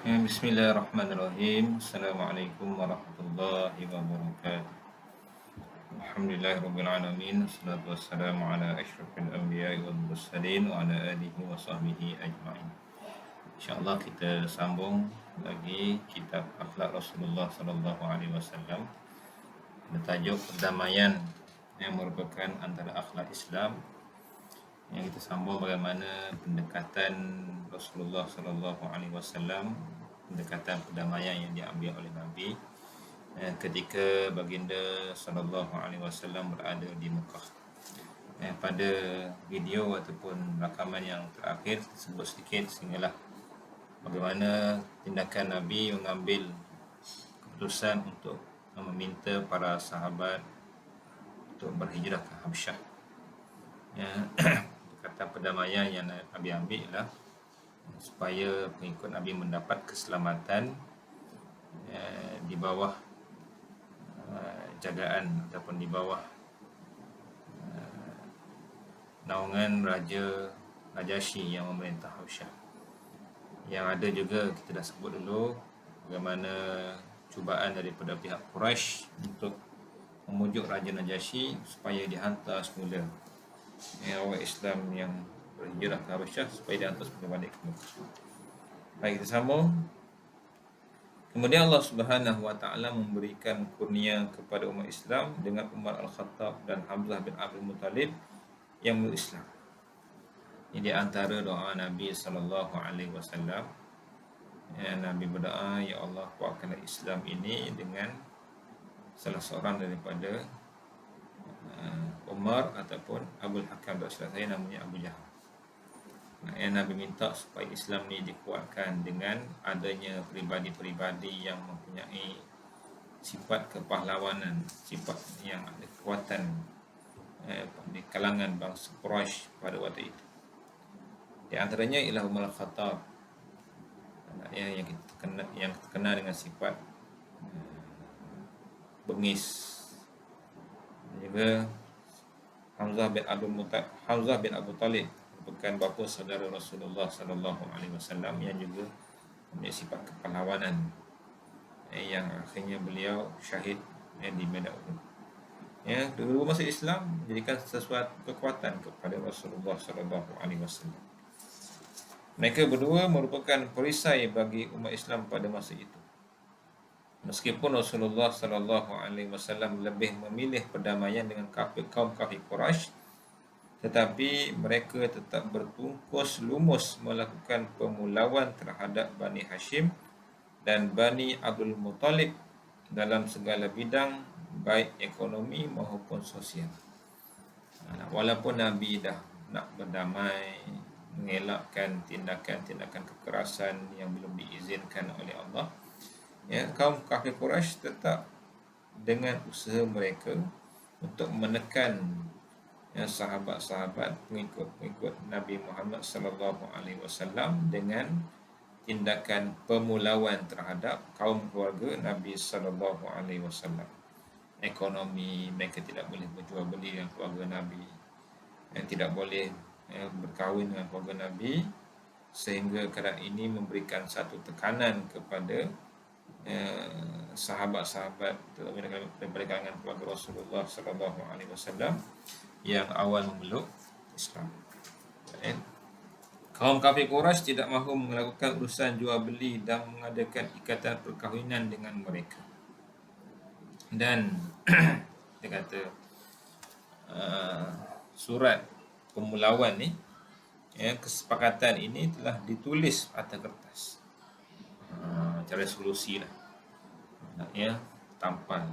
Bismillahirrahmanirrahim. Assalamualaikum warahmatullahi wabarakatuh. Alhamdulillahirabbil alamin. Wassalatu wassalamu ala asyrafil anbiya'i wal mursalin wa ala alihi wa sahbihi ajma'in. Insyaallah kita sambung lagi kitab Akhlak Rasulullah sallallahu alaihi wasallam. Bertajuk Perdamaian yang merupakan antara akhlak Islam. Yang kita sambung bagaimana pendekatan Rasulullah sallallahu alaihi wasallam, pendekatan perdamaian yang diambil oleh Nabi ketika baginda sallallahu alaihi wasallam berada di Mekah. Pada video ataupun rakaman yang terakhir sebut sedikit sehinggalah bagaimana tindakan Nabi mengambil keputusan untuk meminta para sahabat untuk berhijrah ke Habsyah. Kata perdamaian yang Nabi ambil ialah supaya pengikut Nabi mendapat keselamatan di bawah jagaan ataupun di bawah naungan Raja Najasyi yang memerintah Habsyah. Yang ada juga kita dah sebut dulu bagaimana cubaan daripada pihak Quraisy untuk memujuk Raja Najasyi supaya dihantar semula orang Islam yang berhijrah ke Habsyah supaya dihantar semula balik ke Mekah. Baik, kita sambung. Kemudian Allah Subhanahu wa taala memberikan kurnia kepada umat Islam dengan Umar Al-Khattab dan Hamzah bin Abdul Muttalib yang berislam. Ini di antara doa Nabi sallallahu alaihi wasallam. Nabi berdoa, ya Allah, kuatkanlah Islam ini dengan salah seorang daripada Umar ataupun Abul Hakam, dosa saya namanya Abu Jahal. Nabi minta supaya Islam ni dikuatkan dengan adanya peribadi-peribadi yang mempunyai sifat kepahlawanan, sifat yang ada kekuatan di kalangan bangsa Quraisy pada waktu itu. Di antaranya ialah Umar Al-Khattab yang terkenal dengan sifat bengis. Juga Hamzah bin Abu Talib merupakan bapa saudara Rasulullah sallallahu alaihi wasallam yang juga mempunyai sifat kepahlawanan yang akhirnya beliau syahid di medan Uhud. Dua masuk Islam menjadikan sesuatu kekuatan kepada Rasulullah sallallahu alaihi wasallam. Mereka berdua merupakan perisai bagi umat Islam pada masa itu. Meskipun Rasulullah sallallahu alaihi wasallam lebih memilih perdamaian dengan kaum kafir Quraisy, tetapi mereka tetap bertungkus lumus melakukan pemulauan terhadap Bani Hashim dan Bani Abdul Muttalib dalam segala bidang, baik ekonomi maupun sosial. Walaupun Nabi dah nak berdamai, mengelakkan tindakan-tindakan kekerasan yang belum diizinkan oleh Allah, kaum kafir Quraisy tetap dengan usaha mereka untuk menekan sahabat-sahabat pengikut Nabi Muhammad sallallahu alaihi wasallam dengan tindakan pemulauan terhadap kaum keluarga Nabi sallallahu alaihi wasallam. Ekonomi, mereka tidak boleh berjual beli dengan keluarga Nabi, tidak boleh berkahwin dengan keluarga Nabi, sehingga keadaan ini memberikan satu tekanan kepada sahabat-sahabat daripada kalangan keluarga Rasulullah sallallahu alaihi wasallam yang awal memeluk Islam. Kaum kafir Quraisy tidak mahu melakukan urusan jual beli dan mengadakan ikatan perkahwinan dengan mereka. Dan dia kata surat pemulauan ni, kesepakatan ini telah ditulis atas kertas, cara resolusi lah, tampal,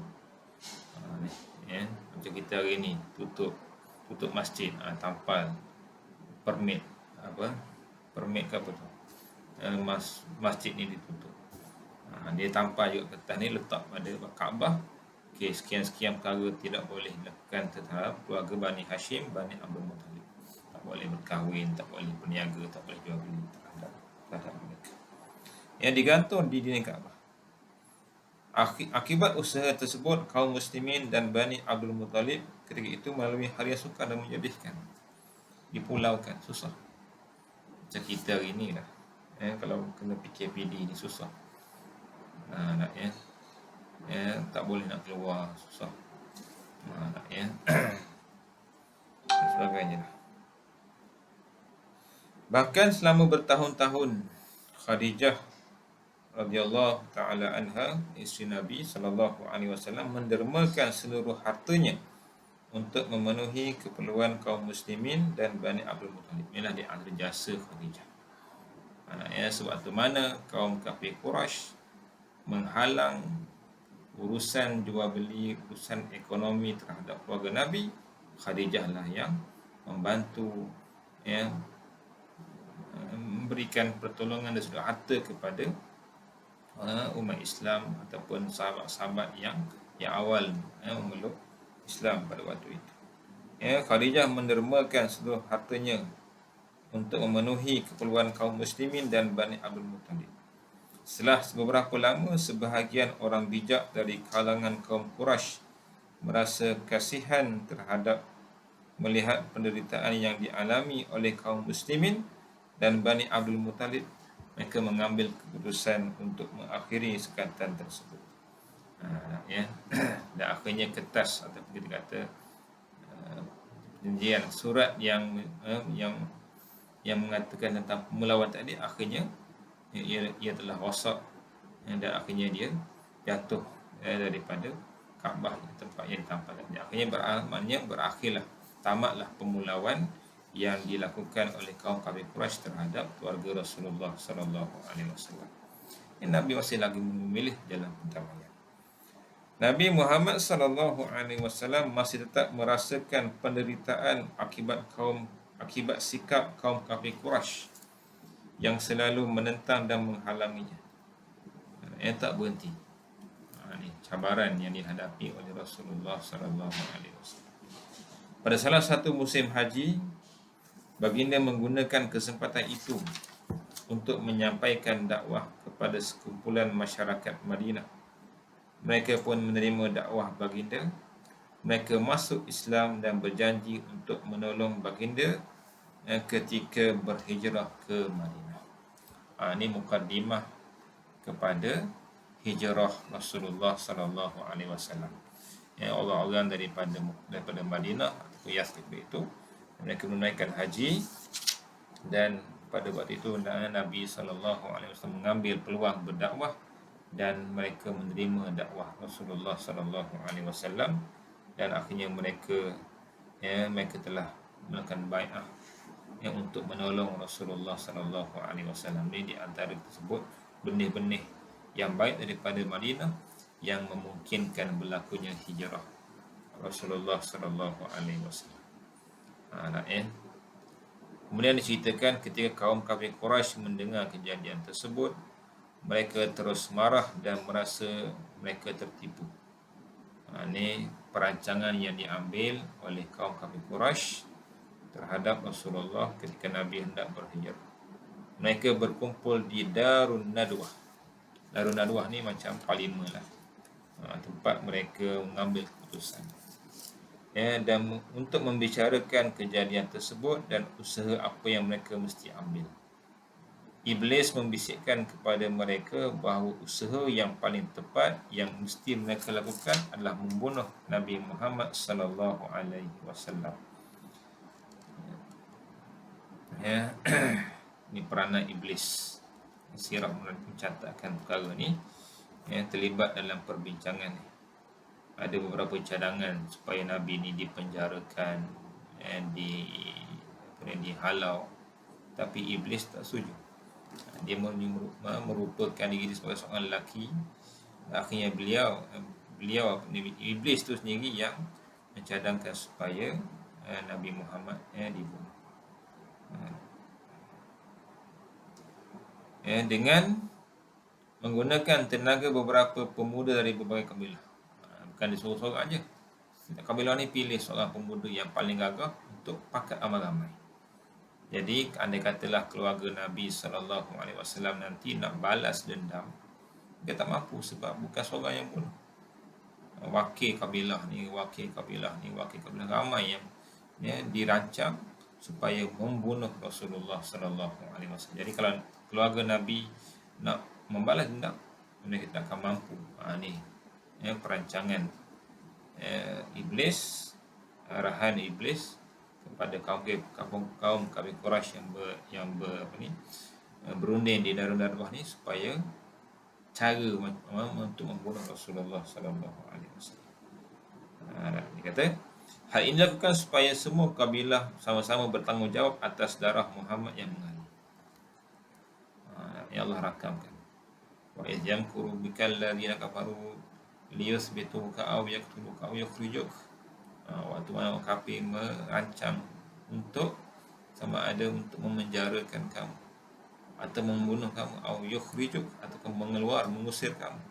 macam kita hari ni tutup masjid, tampal permit permit ke apa tu, masjid ni ditutup, dia tampal juga kertas ni, letak pada Kaabah. Okey, sekian-sekian perkara tidak boleh dilakukan terhadap keluarga Bani Hashim, Bani Abdul Muttalib. Tak boleh berkahwin, tak boleh berniaga, tak boleh jual beli terhadap mereka. Yang digantung di dinding Kaabah. Akibat usaha tersebut, kaum muslimin dan Bani Abdul Muttalib ketika itu melalui harian sukar dan menyedihkan, dipulaukan, susah. Macam kita hari ni lah, Kalau kena PKPD ni susah. Nak tak boleh nak keluar, susah. Nak dan sebagainya. Bahkan selama bertahun-tahun Khadijah radhiyallahu taala anha, isteri Nabi sallallahu alaihi wasallam, mendermakan seluruh hartanya untuk memenuhi keperluan kaum muslimin dan Bani Abdul Muttalib. Inilah di antara jasa Khadijah. Sebab tu mana kaum kafir Quraisy menghalang urusan jual beli, urusan ekonomi terhadap keluarga Nabi, Khadijah lah yang membantu, memberikan pertolongan dan sudut harta kepada umat Islam ataupun sahabat-sahabat yang awal memeluk Islam pada waktu itu. Khadijah mendermakan seluruh hartanya untuk memenuhi keperluan kaum muslimin dan Bani Abdul Muttalib. Setelah beberapa lama, sebahagian orang bijak dari kalangan kaum Quraisy merasa kasihan terhadap melihat penderitaan yang dialami oleh kaum muslimin dan Bani Abdul Muttalib. Mereka mengambil keputusan untuk mengakhiri sekatan tersebut. Dan akhirnya kertas atau kita kata perjanjian, surat yang mengatakan tentang pemulawan tadi, akhirnya ia telah rosak dan akhirnya dia jatuh daripada Kaabah, tempat yang ditampakkan. Akhirnya maknanya berakhirlah, tamatlah pemulawan yang dilakukan oleh kaum kafir Quraisy terhadap keluarga Rasulullah sallallahu alaihi wasallam. Nabi masih lagi memilih jalan perdamaian. Nabi Muhammad sallallahu alaihi wasallam masih tetap merasakan penderitaan akibat sikap kaum kafir Quraisy yang selalu menentang dan menghalanginya. Tak berhenti. Ini cabaran yang dihadapi oleh Rasulullah sallallahu alaihi wasallam. Pada salah satu musim haji, baginda menggunakan kesempatan itu untuk menyampaikan dakwah kepada sekumpulan masyarakat Madinah. Mereka pun menerima dakwah baginda. Mereka masuk Islam dan berjanji untuk menolong baginda ketika berhijrah ke Madinah. Ini mukaddimah kepada hijrah Rasulullah sallallahu alaihi wasallam. Orang-orang daripada Madinah atau Yathrib itu, mereka menunaikan haji, dan pada waktu itu Nabi sallallahu alaihi wasallam mengambil peluang berdakwah dan mereka menerima dakwah Rasulullah sallallahu alaihi wasallam, dan akhirnya mereka telah melakukan bai'ah untuk menolong Rasulullah sallallahu alaihi wasallam. Ini di antara tersebut benih-benih yang baik daripada Madinah yang memungkinkan berlakunya hijrah Rasulullah sallallahu alaihi wasallam. Kemudian diceritakan ketika kaum kafir Quraisy mendengar kejadian tersebut, mereka terus marah dan merasa mereka tertipu. Ini perancangan yang diambil oleh kaum kafir Quraisy terhadap Rasulullah ketika Nabi hendak berhijrah. Mereka berkumpul di Darun Nadwah. Darun Nadwah ni macam parlimen lah, tempat mereka mengambil keputusan. Dan untuk membicarakan kejadian tersebut dan usaha apa yang mereka mesti ambil. Iblis membisikkan kepada mereka bahawa usaha yang paling tepat yang mesti mereka lakukan adalah membunuh Nabi Muhammad sallallahu alaihi wasallam. Ini peranan iblis. Sirah mencatatkan perkara ni terlibat dalam perbincangan ni. Ada beberapa cadangan supaya Nabi ni dipenjarakan, dihalau, tapi iblis tak setuju. Dia merupakan diri sebagai seorang lelaki. Akhirnya iblis tu sendiri yang mencadangkan supaya Nabi Muhammad dibunuh. Dengan menggunakan tenaga beberapa pemuda dari berbagai kabilah. Bukan disuruh seorang aja. Kabilah ni pilih seorang pemuda yang paling gagah untuk pakat amal ramai. Jadi andai katalah keluarga Nabi SAW nanti nak balas dendam, dia tak mampu sebab bukan seorang yang bunuh. Wakil kabilah ni ramai yang dirancang supaya membunuh Rasulullah sallallahu alaihi wasallam. Jadi kalau keluarga Nabi nak membalas dendam, mereka tak akan mampu. Ni perancangan iblis, arahan iblis kepada kaum kafir Quraisy berunding di darah-darah ni, supaya cara untuk membunuh Rasulullah sallallahu alaihi wasallam. Dia kata hal ini dilakukan supaya semua kabilah sama-sama bertanggungjawab atas darah Muhammad yang mengalir. Ya Allah rakamkan. Wa idh yamkuru bikal ladzina kafaru liyuthbituka aw yaqtuluka aw yukhrijuk. Waktu orang kafir merancang untuk sama ada untuk memenjarakan kamu atau membunuh kamu, aw yukhrijuk, atau mengusir kamu.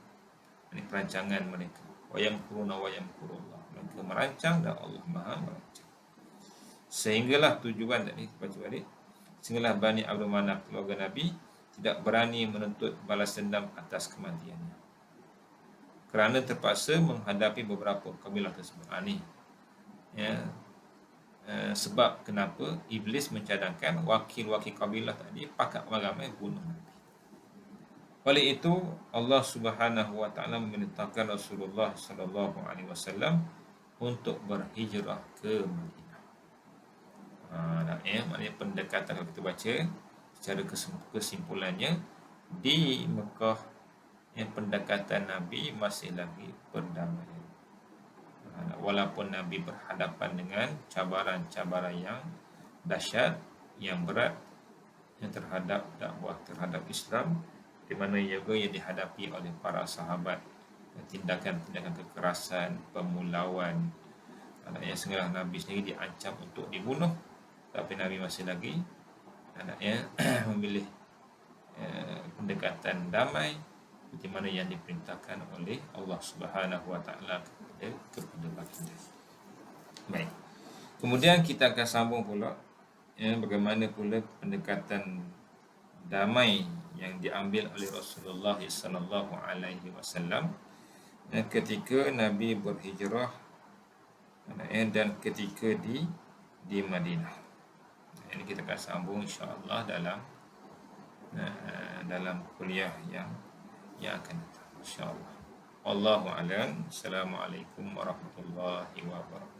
Ini perancangan mereka. Wa yamkuruna wa yamkurullah. Mereka merancang dan Allah Maha merancang. Sehinggalah tujuan tadi baca balik. Sehinggalah Bani Abdul Manaf, keluarga Nabi, tidak berani menuntut balas dendam atas kematiannya, kerana terpaksa menghadapi beberapa kabilah tersebut. Sebab kenapa iblis mencadangkan wakil-wakil kabilah tadi pakat ramai bunuh Nabi. Oleh itu Allah Subhanahu wa taala memerintahkan Rasulullah sallallahu alaihi wasallam untuk berhijrah ke Madinah. Maknanya pendekatan, kalau kita baca secara kesimpulannya, di Mekah pendekatan Nabi masih lagi perdamaian. Walaupun Nabi berhadapan dengan cabaran-cabaran yang dahsyat, yang berat, yang terhadap dakwah terhadap Islam, di mana juga yang dihadapi oleh para sahabat, tindakan-tindakan kekerasan, pemulauan, yang segala Nabi sendiri diancam untuk dibunuh, tapi Nabi masih lagi memilih pendekatan damai seperti mana yang diperintahkan oleh Allah Subhanahu wa taala kepada baginda. Baik. Kemudian kita akan sambung pula bagaimana pula pendekatan damai yang diambil oleh Rasulullah sallallahu alaihi wasallam ketika Nabi berhijrah dan ketika di Madinah. Ini kita akan sambung insya-Allah dalam kuliah yang akan datang insya-Allah. Wallahu a'lam. Assalamualaikum warahmatullahi wabarakatuh.